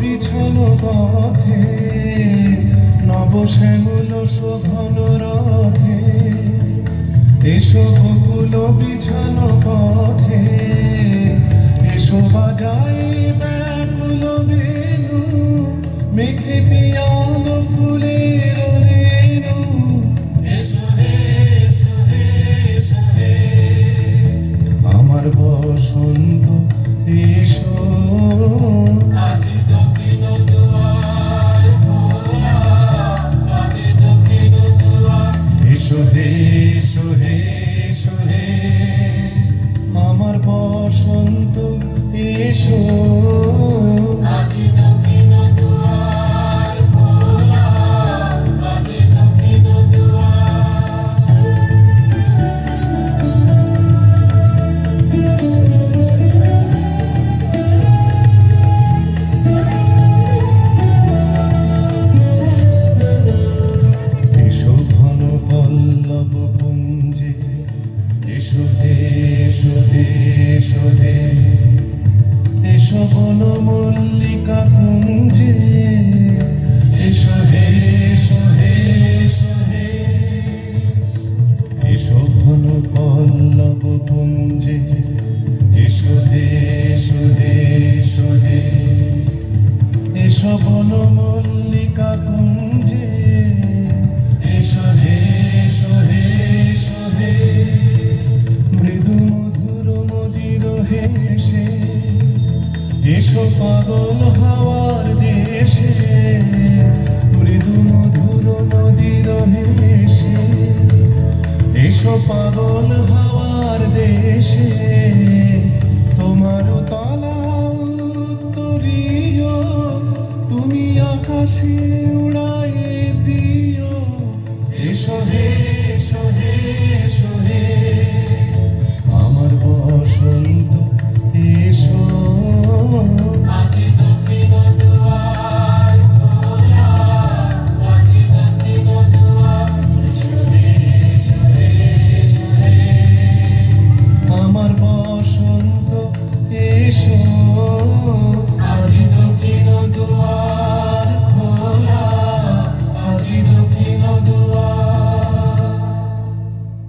বিছানো পথে, নবশ্যামল শোভন রথে, এসো বকুল বিছানো পথে, এসো বাজাই ব্যাকুল বেণু, মেঘে পিয়াল ফুলের রেণু। এসো হে, এসো হে, এসো হে, আমার বসন্ত এসো। আজি দক্ষিণ দুয়ার খোলা, আজি দক্ষিণ দুয়ার। এসো হে, এসো হে, এসো হে, আমার বসন্ত এসো। আজি দক্ষিণ দুয়ার খোলা, আজি দক্ষিণ এসো হে, এসো হে, এসো হে, এসো বন মল্লিকা কুঞ্জে, এসো হে, এসো হে, এসো হে, এসো ঘন পল্লব পুঞ্জে, এসো হে, এসো হে, এসো হে, এসো বন মল্লিকা কুঞ্জে, এসো হে, এসো হে, এসো হে, মৃদু মধুর মদির হেসে, এসো পাগল হাওয়ার দেশে, মৃদু মধুর মদির হেসে, এসো পাগল হাওয়ার দেশে, তোমার তালা উত্তরীয়, তুমি আকাশে উড়াই দিও। এসো হে, এসো হে,